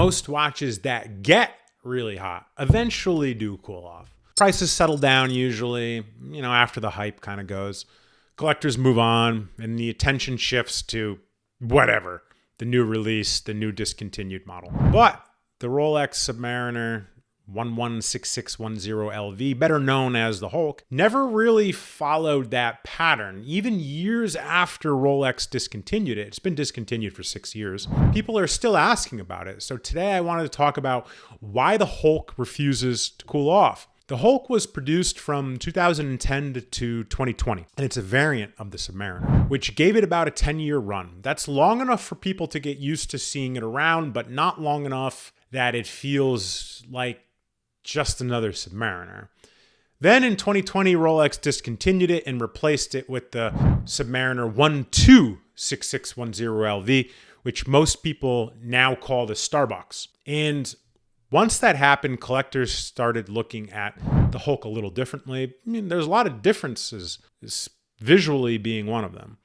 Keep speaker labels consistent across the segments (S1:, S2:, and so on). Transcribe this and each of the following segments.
S1: Most watches that get really hot eventually do cool off. Prices settle down usually, after the hype kind of goes. Collectors move on and the attention shifts to whatever, the new release, the new discontinued model. But the Rolex Submariner 116610LV, better known as the Hulk, never really followed that pattern. Even years after Rolex discontinued it, it's been discontinued for 6 years, people are still asking about it. So today I wanted to talk about why the Hulk refuses to cool off. The Hulk was produced from 2010 to 2020, and it's a variant of the Submariner, which gave it about a 10-year run. That's long enough for people to get used to seeing it around, but not long enough that it feels like just another Submariner. Then in 2020, Rolex discontinued it and replaced it with the Submariner 126610LV, which most people now call the Starbucks. And once that happened, collectors started looking at the Hulk a little differently. There's a lot of differences, visually being one of them.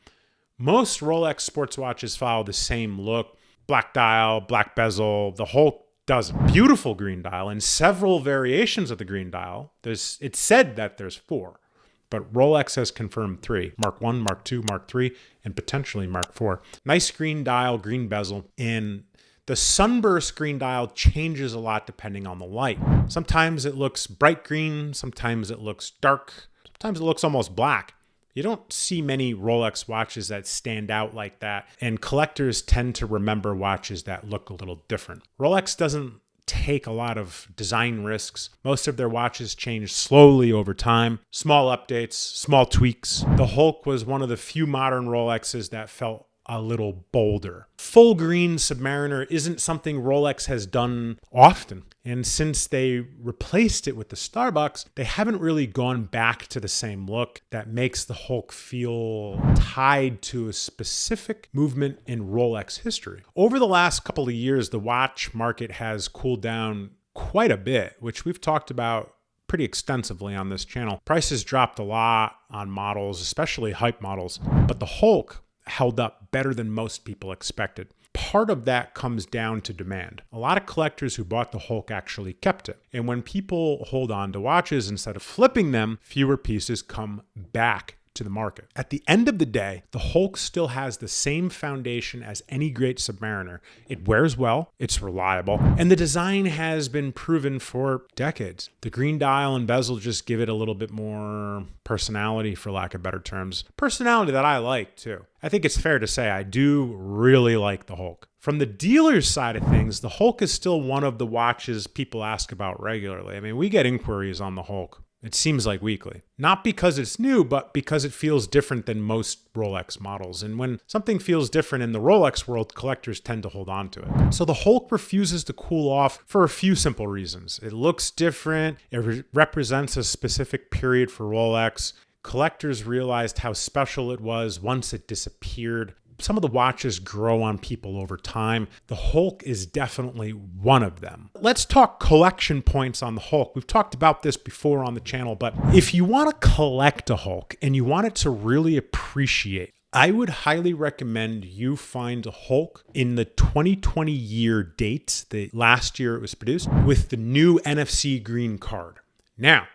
S1: Most Rolex sports watches follow the same look: black dial, black bezel. The Hulk does beautiful green dial and several variations of the green dial. It's said that there's 4, but Rolex has confirmed 3: Mark 1, Mark 2, Mark 3, and potentially Mark 4. Nice green dial, green bezel, and the sunburst green dial changes a lot depending on the light. Sometimes it looks bright green, sometimes it looks dark, sometimes it looks almost black. You don't see many Rolex watches that stand out like that, and collectors tend to remember watches that look a little different. Rolex doesn't take a lot of design risks. Most of their watches change slowly over time. Small updates, small tweaks. The Hulk was one of the few modern Rolexes that felt a little bolder. Full green Submariner isn't something Rolex has done often. And since they replaced it with the Starbucks, they haven't really gone back to the same look that makes the Hulk feel tied to a specific movement in Rolex history. Over the last couple of years, the watch market has cooled down quite a bit, which we've talked about pretty extensively on this channel. Prices dropped a lot on models, especially hype models, but the Hulk held up better than most people expected. Part of that comes down to demand. A lot of collectors who bought the Hulk actually kept it. And when people hold on to watches instead of flipping them, fewer pieces come back to the market. At the end of the day, the Hulk still has the same foundation as any great Submariner. It wears well, it's reliable, and the design has been proven for decades. The green dial and bezel just give it a little bit more personality, for lack of better terms. Personality that I like too. I think it's fair to say I do really like the Hulk. From the dealer's side of things, the Hulk is still one of the watches people ask about regularly. We get inquiries on the Hulk. It seems like weekly. Not because it's new, but because it feels different than most Rolex models. And when something feels different in the Rolex world, collectors tend to hold on to it. So the Hulk refuses to cool off for a few simple reasons. It looks different. It represents a specific period for Rolex. Collectors realized how special it was once it disappeared. Some of the watches grow on people over time. The Hulk is definitely one of them. Let's talk collection points on the Hulk. We've talked about this before on the channel, but if you want to collect a Hulk and you want it to really appreciate, I would highly recommend you find a Hulk in the 2020 year date, the last year it was produced, with the new NFC green card. Now,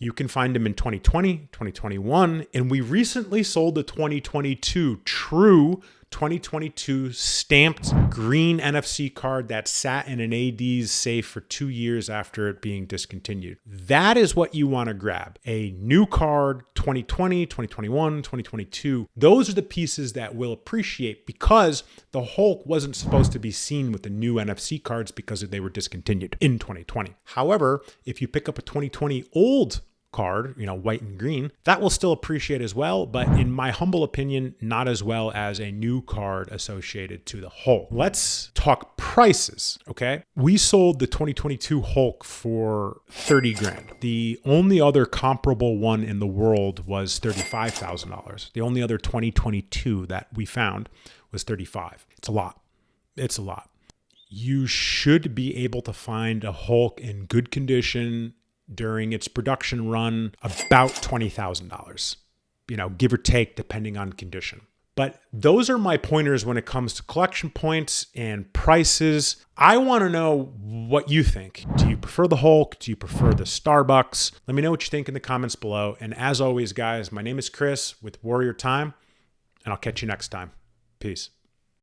S1: you can find them in 2020, 2021, and we recently sold the 2022 true 2022 stamped green NFC card that sat in an AD's safe for 2 years after it being discontinued. That is what you want to grab. A new card, 2020, 2021, 2022. Those are the pieces that will appreciate because the Hulk wasn't supposed to be seen with the new NFC cards because they were discontinued in 2020. However, if you pick up a 2020 old card, white and green, that will still appreciate as well, but in my humble opinion, not as well as a new card associated to the Hulk. Let's talk prices, okay? We sold the 2022 Hulk for 30 grand. The only other comparable one in the world was $35,000. The only other 2022 that we found was 35. It's a lot. It's a lot. You should be able to find a Hulk in good condition during its production run about $20,000, give or take, depending on condition. But those are my pointers when it comes to collection points and prices. I want to know what you think. Do you prefer the Hulk? Do you prefer the Starbucks? Let me know what you think in the comments below. And as always, guys, my name is Chris with Warrior Time, and I'll catch you next time. Peace.